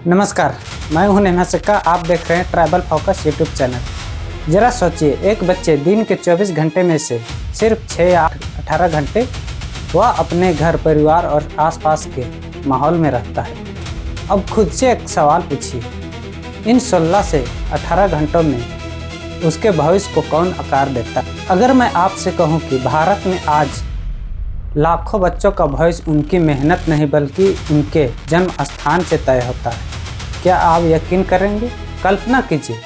नमस्कार, मैं हूं नेहा सिक्का। आप देख रहे हैं ट्राइबल फोकस यूट्यूब चैनल। जरा सोचिए, एक बच्चे दिन के 24 घंटे में से सिर्फ 6 या 18 घंटे वह अपने घर परिवार और आसपास के माहौल में रहता है। अब खुद से एक सवाल पूछिए, इन 16 से 18 घंटों में उसके भविष्य को कौन आकार देता है? अगर मैं आपसे कहूं कि भारत में आज लाखों बच्चों का भविष्य उनकी मेहनत नहीं बल्कि उनके जन्म स्थान से तय होता है, क्या आप यकीन करेंगे? कल्पना कीजिए,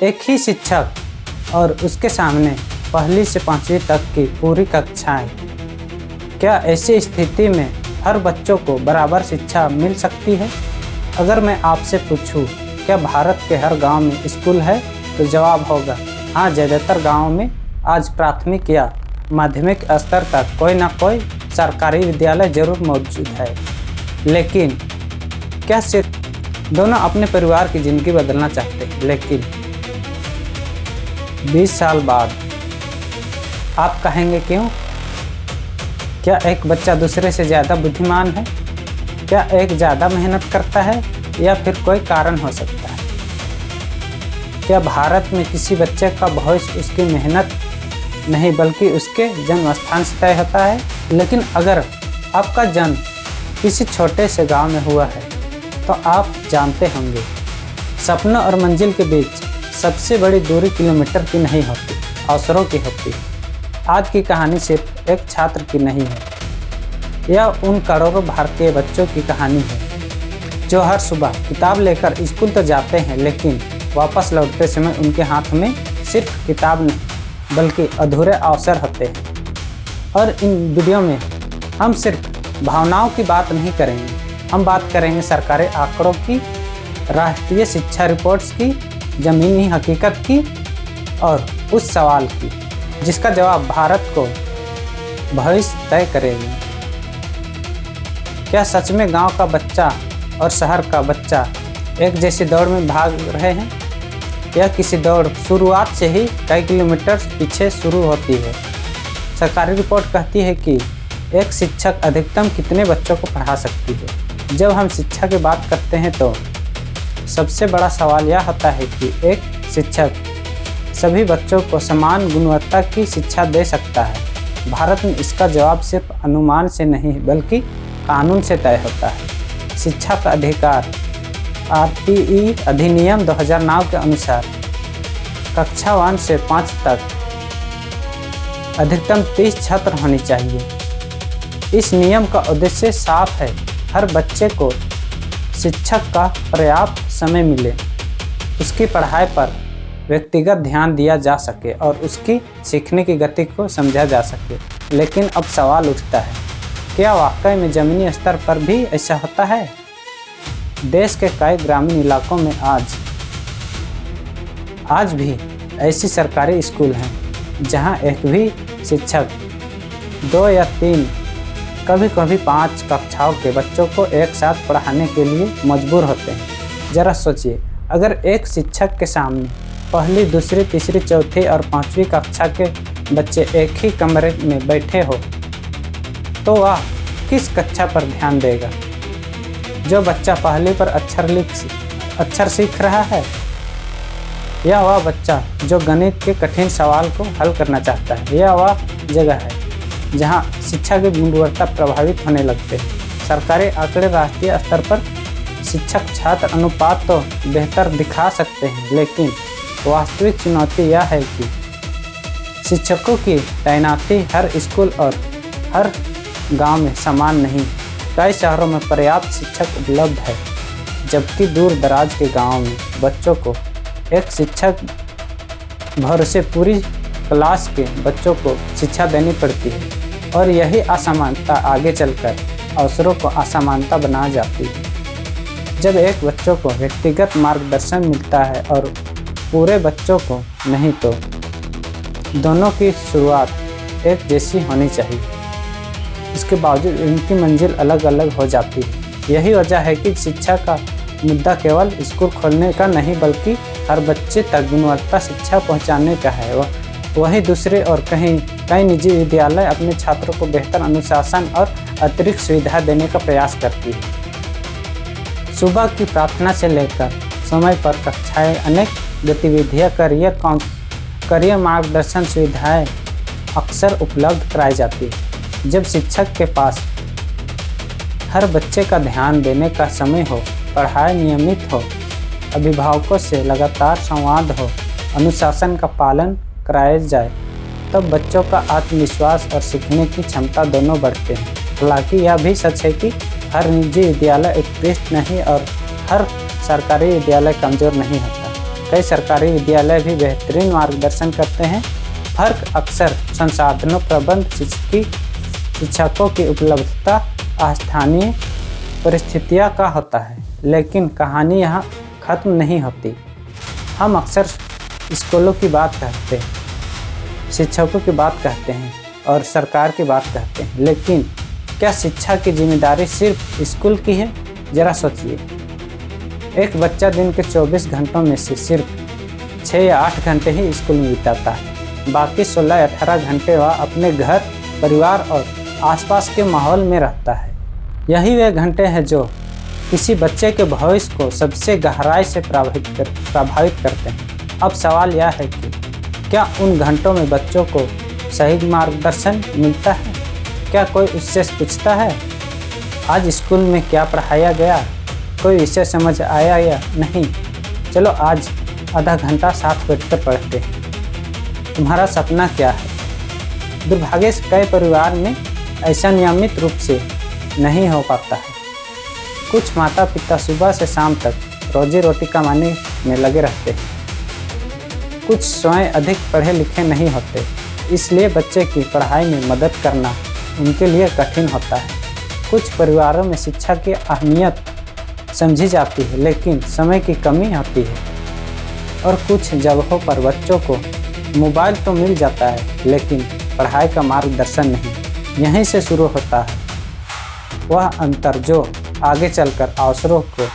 एक ही शिक्षक और उसके सामने पहली से 5वीं तक की पूरी कक्षाएं। क्या ऐसी स्थिति में हर बच्चों को बराबर शिक्षा मिल सकती है? अगर मैं आपसे पूछूं, क्या भारत के हर गांव में स्कूल है, तो जवाब होगा हाँ। ज़्यादातर गाँव में आज प्राथमिक या माध्यमिक स्तर तक कोई ना कोई सरकारी विद्यालय जरूर मौजूद है। लेकिन क्या सिर्फ दोनों अपने परिवार की ज़िंदगी बदलना चाहते हैं? लेकिन 20 साल बाद आप कहेंगे क्यों? क्या एक बच्चा दूसरे से ज़्यादा बुद्धिमान है? क्या एक ज़्यादा मेहनत करता है, या फिर कोई कारण हो सकता है? क्या भारत में किसी बच्चे का भविष्य उसकी मेहनत नहीं बल्कि उसके जन्म स्थान से तय होता है? लेकिन अगर आपका जन्म किसी छोटे से गांव में हुआ है तो आप जानते होंगे, सपनों और मंजिल के बीच सबसे बड़ी दूरी किलोमीटर की नहीं होती, अवसरों की होती। आज की कहानी सिर्फ एक छात्र की नहीं है, यह उन करोड़ों भारतीय बच्चों की कहानी है जो हर सुबह किताब लेकर स्कूल तो जाते हैं, लेकिन वापस लौटते समय उनके हाथ में सिर्फ किताब नहीं बल्कि अधूरे अवसर होते हैं। और इन वीडियो में हम सिर्फ भावनाओं की बात नहीं करेंगे, हम बात करेंगे सरकारी आंकड़ों की, राष्ट्रीय शिक्षा रिपोर्ट्स की, ज़मीनी हकीकत की और उस सवाल की जिसका जवाब भारत को भविष्य तय करेगी। क्या सच में गांव का बच्चा और शहर का बच्चा एक जैसी दौड़ में भाग रहे हैं, या किसी दौड़ शुरुआत से ही कई किलोमीटर पीछे शुरू होती है? सरकारी रिपोर्ट कहती है कि एक शिक्षक अधिकतम कितने बच्चों को पढ़ा सकती है। जब हम शिक्षा की बात करते हैं तो सबसे बड़ा सवाल यह होता है कि एक शिक्षक सभी बच्चों को समान गुणवत्ता की शिक्षा दे सकता है। भारत में इसका जवाब सिर्फ अनुमान से नहीं बल्कि कानून से तय होता है। शिक्षा का अधिकार आरटीई अधिनियम 2009 के अनुसार कक्षा 1 से 5 तक अधिकतम 30 छात्र होने चाहिए। इस नियम का उद्देश्य साफ है, हर बच्चे को शिक्षक का पर्याप्त समय मिले, उसकी पढ़ाई पर व्यक्तिगत ध्यान दिया जा सके और उसकी सीखने की गति को समझा जा सके। लेकिन अब सवाल उठता है, क्या वाकई में ज़मीनी स्तर पर भी ऐसा होता है? देश के कई ग्रामीण इलाकों में आज भी ऐसी सरकारी स्कूल हैं जहां एक भी शिक्षक 2 या 3 कभी-कभी 5 कक्षाओं के बच्चों को एक साथ पढ़ाने के लिए मजबूर होते हैं। जरा सोचिए, अगर एक शिक्षक के सामने पहली, दूसरी, तीसरी, चौथी और 5वीं कक्षा के बच्चे एक ही कमरे में बैठे हो तो वह किस कक्षा पर ध्यान देगा? जो बच्चा पहली पर अक्षर सीख रहा है, या वह बच्चा जो गणित के कठिन सवाल को हल करना चाहता है? यह वह जगह है जहां शिक्षा की गुणवत्ता प्रभावित होने लगते हैं। सरकारी आंकड़े राष्ट्रीय स्तर पर शिक्षक छात्र अनुपात तो बेहतर दिखा सकते हैं, लेकिन वास्तविक चुनौती यह है कि शिक्षकों की तैनाती हर स्कूल और हर गांव में समान नहीं। कई शहरों में पर्याप्त शिक्षक उपलब्ध है, जबकि दूर दराज के गांवों में बच्चों को एक शिक्षक भरोसे पूरी क्लास के बच्चों को शिक्षा देनी पड़ती है, और यही असमानता आगे चलकर अवसरों को असमानता बना जाती है। जब एक बच्चों को व्यक्तिगत मार्गदर्शन मिलता है और पूरे बच्चों को नहीं, तो दोनों की शुरुआत एक जैसी होनी चाहिए। इसके बावजूद इनकी मंजिल अलग अलग हो जाती है। यही वजह है कि शिक्षा का मुद्दा केवल स्कूल खोलने का नहीं बल्कि हर बच्चे तक गुणवत्ता शिक्षा पहुंचाने का है। वहीं दूसरे और कई निजी विद्यालय अपने छात्रों को बेहतर अनुशासन और अतिरिक्त सुविधा देने का प्रयास करती है। सुबह की प्रार्थना से लेकर समय पर कक्षाएं, अनेक गतिविधियां, करियर मार्गदर्शन सुविधाएं अक्सर उपलब्ध कराई जाती है। जब शिक्षक के पास हर बच्चे का ध्यान देने का समय हो, पढ़ाई नियमित हो, अभिभावकों से लगातार संवाद हो, अनुशासन का पालन कराया जाए, तब बच्चों का आत्मविश्वास और सीखने की क्षमता दोनों बढ़ते हैं। हालांकि यह भी सच है कि हर निजी विद्यालय उत्कृष्ट नहीं और हर सरकारी विद्यालय कमज़ोर नहीं होता। कई सरकारी विद्यालय भी बेहतरीन मार्गदर्शन करते हैं। फर्क अक्सर संसाधनों, प्रबंध, शिक्षकों की उपलब्धता, स्थानीय परिस्थितियाँ का होता है। लेकिन कहानी यहाँ ख़त्म नहीं होती। हम अक्सर स्कूलों की बात करते हैं, शिक्षकों की बात कहते हैं और सरकार की बात कहते हैं, लेकिन क्या शिक्षा की जिम्मेदारी सिर्फ स्कूल की है? ज़रा सोचिए। एक बच्चा दिन के 24 घंटों में से सिर्फ 6 या 8 घंटे ही स्कूल में बिताता है। बाकी 16 या 18 घंटे वह अपने घर, परिवार और आसपास के माहौल में रहता है। यही वे घंटे हैं जो किसी बच्चे के भविष्य को सबसे गहराई से प्रभावित करते हैं। अब सवाल यह है कि क्या उन घंटों में बच्चों को सही मार्गदर्शन मिलता है? क्या कोई उससे पूछता है आज स्कूल में क्या पढ़ाया गया, कोई विषय समझ आया या नहीं? चलो आज आधा घंटा साथ बैठकर पढ़ते हैं। तुम्हारा सपना क्या है? दुर्भाग्य से कई परिवार में ऐसा नियमित रूप से नहीं हो पाता है। कुछ माता पिता सुबह से शाम तक रोजी रोटी कमाने में लगे रहते हैं। कुछ स्वयं अधिक पढ़े लिखे नहीं होते, इसलिए बच्चे की पढ़ाई में मदद करना उनके लिए कठिन होता है। कुछ परिवारों में शिक्षा की अहमियत समझी जाती है, लेकिन समय की कमी होती है। और कुछ जगहों पर बच्चों को मोबाइल तो मिल जाता है, लेकिन पढ़ाई का मार्गदर्शन नहीं। यहीं से शुरू होता है वह अंतर जो आगे चलकर अवसरों को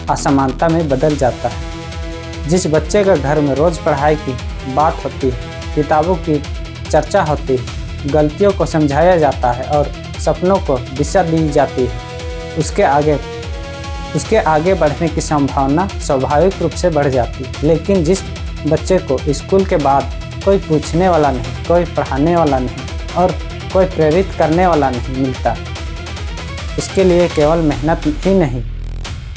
असमानता में बदल जाता है। जिस बच्चे का घर में रोज़ पढ़ाई की बात होती है, किताबों की चर्चा होती है, गलतियों को समझाया जाता है और सपनों को दिशा दी जाती है, उसके आगे बढ़ने की संभावना स्वाभाविक रूप से बढ़ जाती है। लेकिन जिस बच्चे को स्कूल के बाद कोई पूछने वाला नहीं, कोई पढ़ाने वाला नहीं और कोई प्रेरित करने वाला नहीं मिलता, उसके लिए केवल मेहनत ही नहीं,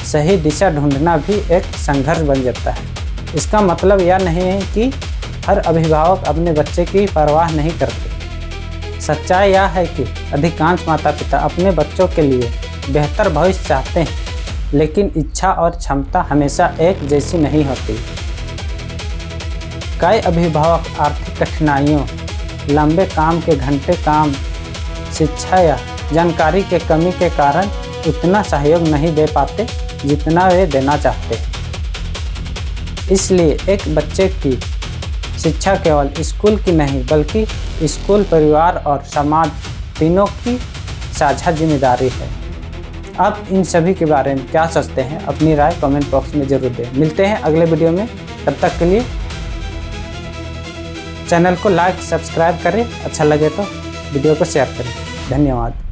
सही दिशा ढूंढना भी एक संघर्ष बन जाता है। इसका मतलब यह नहीं है कि हर अभिभावक अपने बच्चे की परवाह नहीं करते। सच्चाई यह है कि अधिकांश माता पिता अपने बच्चों के लिए बेहतर भविष्य चाहते हैं, लेकिन इच्छा और क्षमता हमेशा एक जैसी नहीं होती। कई अभिभावक आर्थिक कठिनाइयों, लंबे काम के घंटे काम, शिक्षा या जानकारी के कमी के कारण उतना सहयोग नहीं दे पाते जितना वे देना चाहते हैं। इसलिए एक बच्चे की शिक्षा केवल स्कूल की नहीं, बल्कि स्कूल, परिवार और समाज तीनों की साझा जिम्मेदारी है। आप इन सभी के बारे में क्या सोचते हैं? अपनी राय कमेंट बॉक्स में जरूर दें। मिलते हैं अगले वीडियो में। तब तक के लिए चैनल को लाइक, सब्सक्राइब करें। अच्छा लगे तो वीडियो को शेयर करें। धन्यवाद।